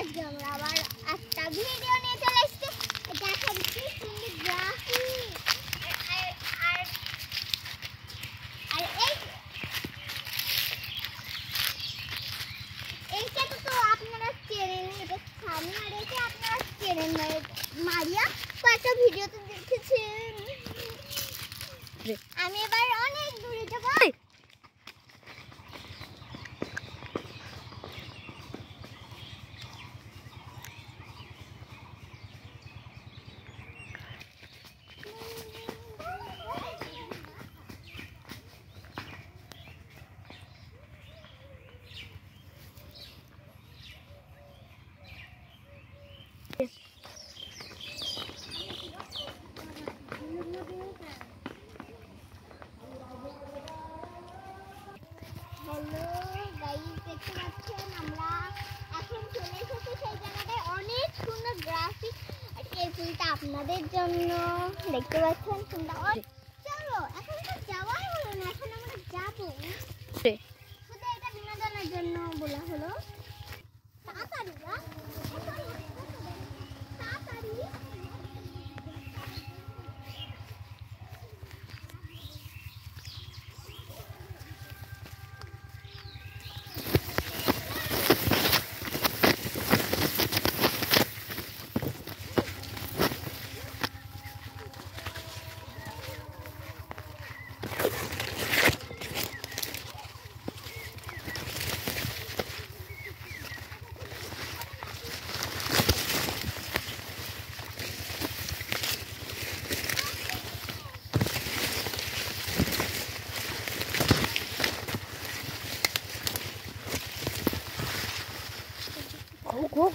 আজ আমরা আবার একটা ভিডিও নিয়ে চলে এসেছি। দেখো কি সুন্দর গ্রাফিক। আর এইটা তো আপনারা চেনেন, এটা সামনে রেখে আপনারা চেনেন মারিয়া কয়েকটা ভিডিওতে দেখেছেন। আমি এবার অনেক দূরে যাবো। হ্যালো গাইস, দেখতে পাচ্ছেন আমরা এখন চলে এসেছি সেই জায়গাটায়। অনেক সুন্দর গ্রাফিক। আর এই ফুলটা আপনাদের জন্য, দেখতে পাচ্ছেন ফুলটা। চলো এখন তো যাওয়াই হলো না, এখন আমরা যাবো। শুধু এটা বিনোদনের জন্য বলা হলো। তাড়াতাড়ি তাড়াতাড়ি। Go.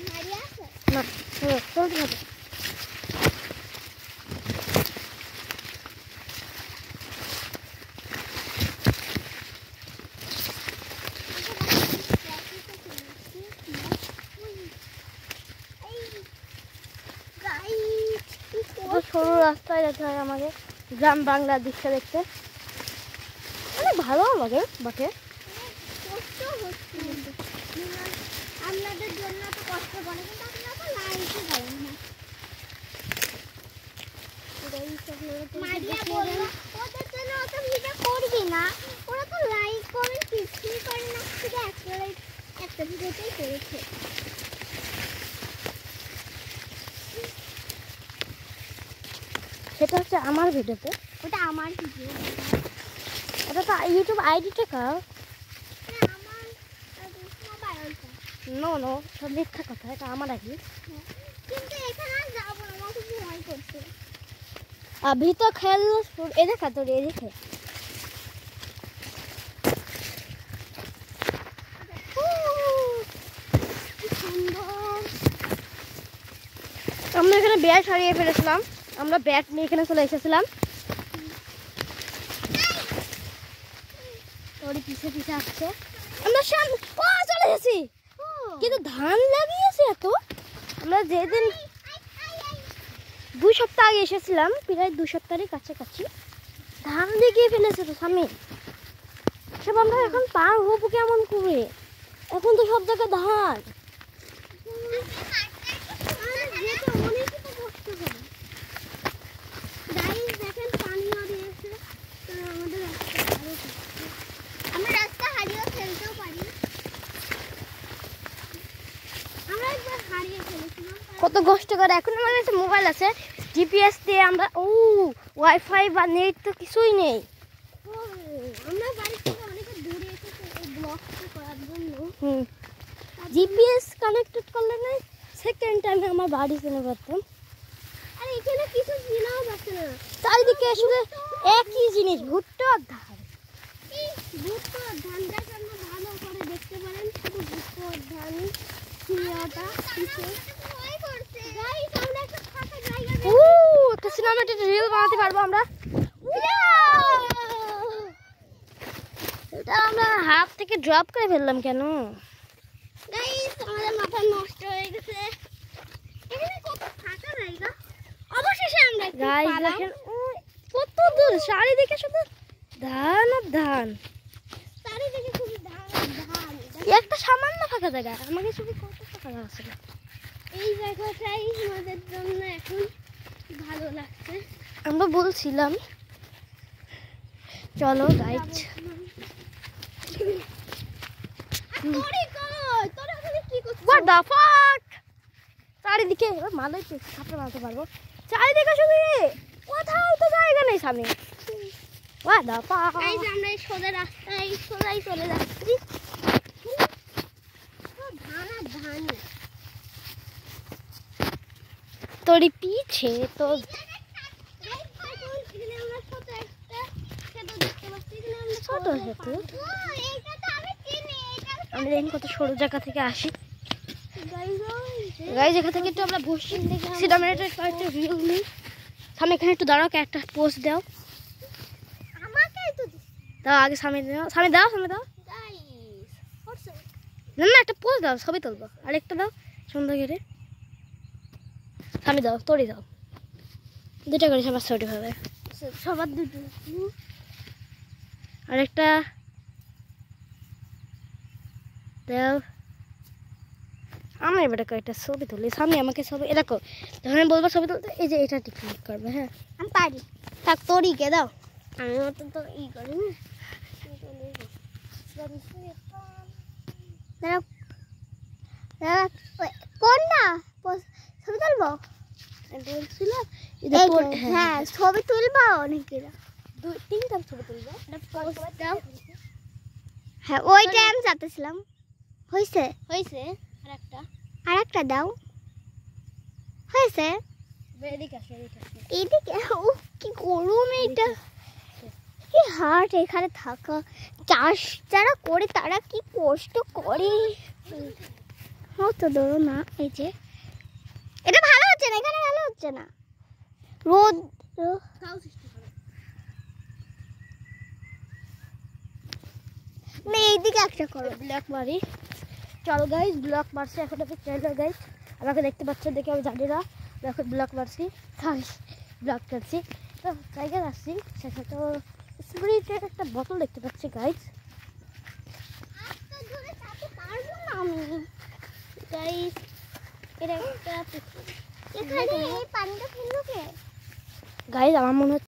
Maria? No, don't. সরু রাস্তায় যেতে হয় আমাদের গ্রাম বাংলার দৃশ্য দেখতে। অনেক ভালো লাগে বটে। আপনাদের জন্য তো কষ্ট করে, কিন্তু আপনারা তো লাইকই করেন না। মারিয়া বললো ওদের জন্য অত ভিডিও করবি না, ওরা তো লাইক করে কিছুই করে না, শুধু একটা ভিডিওতেই করেছে। সেটা হচ্ছে আমার ভিডিওতে, ওটা আমার ভিডিও। ওটা তো ইউটিউব আইডিটা কার? আমার মোবাইলটা। নো সব মিথ্যা কথা, এটা আমার আইডি। কিন্তু এখানে আর যাবো না, আমার খুব ভয় করছে। अभी तो खेल ए देखा तो ये देखे আমরা এখানে ব্যাট হারিয়ে ফেলেছিলাম। আমরা ব্যাট নিয়ে এখানে চলে এসেছিলাম। ওর পিছে আসছে, আমরা সামনে চলে এসেছি। কিন্তু ধান লাগিয়েছে এত। আমরা যেদিন 2 সপ্তাহ আগে এসেছিলাম, প্রায় 2 সপ্তাহের কাছাকাছি ধান লাগিয়ে ফেলেছে তো স্বামী। সব আমরা এখন পার হবো কেমন করে? এখন তো সব জায়গায় ধান। কত কষ্ট করে। এখন আমার কাছে মোবাইল আছে, জিপিএস দিয়ে আমরা ওয়াইফাই বা নেট তো কিছুই নেই। আমরা বাড়ি থেকে অনেক দূরে এসেছি এই ব্লগটা করার জন্য। জিপিএস কানেক্টেড করলে না সেকেন্ড টাইমে আমার বাড়ি চলে পারতাম। আর এখানে কিছু চিনাও যাচ্ছে না, চারিদিকে আসলে একই জিনিস, ভুট্টা আর ধান। এই ভুট্টা আর ধানটা আমরা ভালো করে দেখতে পারেন, শুধু ভুট্টা আর ধান চিনাটা কিছু ভয় করছে। গাইস আমরা একটা ফাঁকা জায়গা একটা সিনেমাটিক রিল বানাতে পারবো আমরা। এটা আমরা হাত থেকে ড্রপ করে ফেললাম কেন? গাইস আমাদের মাথা নষ্ট হয়ে গেছে। এখানে কত ফাঁকা গাইস দেখেন কত দূর চারিদিকে শুধু ধান আর ধান, চারিদিকে শুধু ধান ধান। একটা সামান্য ফাঁকা জায়গা আমাকে শুধু কত ফাঁকা আছে। এই জায়গাটাই আমাদের জন্য এখন ভালো লাগছে। আমরা বলছিলাম চলো গাইস What the fuck? চারিদিকে মালই তো সাপটা মারতে পারবো, চারিদিকে শুধু কোথাও তো জায়গা নেই সামনে। What the fuck? এই যে আমরা এই সোজা রাস্তায় সোজাই চলে যাচ্ছি। ধান আর ধান। তোরই পিছে তো ছোট সেতু। আমরা দেখুন কত সরু জায়গা থেকে আসি গাইস, এখান থেকে একটু আমরা বসি সিনেমাটা একটা ভিউ নিই। সামনে এখানে একটু দাঁড়াও, একটা পোস্ট দাও, দাও আগে সামনে দাও, সামনে দাও, সামনে দাও, না না একটা পোস্ট দাও, ছবি তুলবো। আরেকটা দাও সুন্দর করে, সামনে দাও, তোরই দাও, দুটা করে সবার ছবি হবে, সবার দুটো। আরেকটা দাও। আমি এবার কয়েকটা ছবি তুলি, সামনে আমাকে ছবি দেখো, যখন আমি বলবো ছবি তুলতে এই যে এটা ক্লিক করবে। হ্যাঁ আমি পারি, থাক তোরই কে দাও, আমি মতো তো ই করি না। কোনটা ছবি তুলবো? বলছিলাম হ্যাঁ ছবি তুলবো নাকি? দুই তিনটা ছবি তুলবো। হ্যাঁ ওইটাই আমি চাচ্ছিলাম। হয়েছে হয়েছে আর একটা দাও। হয়েছে এদিকে আসো, এদিকে আসো। এদিকে। ও কি গরম এটা, কি হাট এখানে থাকা। চাষ যারা করে তারা কি কষ্ট করে। তো ধরো না, এই যে এটা ভালো হচ্ছে না, এখানে ভালো হচ্ছে না, রোদ না। এইদিকে একটা করো, ব্লক মারি। চলো গাইস ব্লক মারছি এখন, আমি ট্রেলার গাইস আমাকে দেখতে পাচ্ছ দেখে আমি জানি না, এখন ব্লক মারছি, ব্লক করছি তো জায়গায় আসছি। সেটা তো স্প্রিটের একটা বোতল দেখতে পাচ্ছি গাইস। আমি গাইস এটা একটা এখানে এই পানিটা ফেললো কে? গাইস আমার মনে হচ্ছে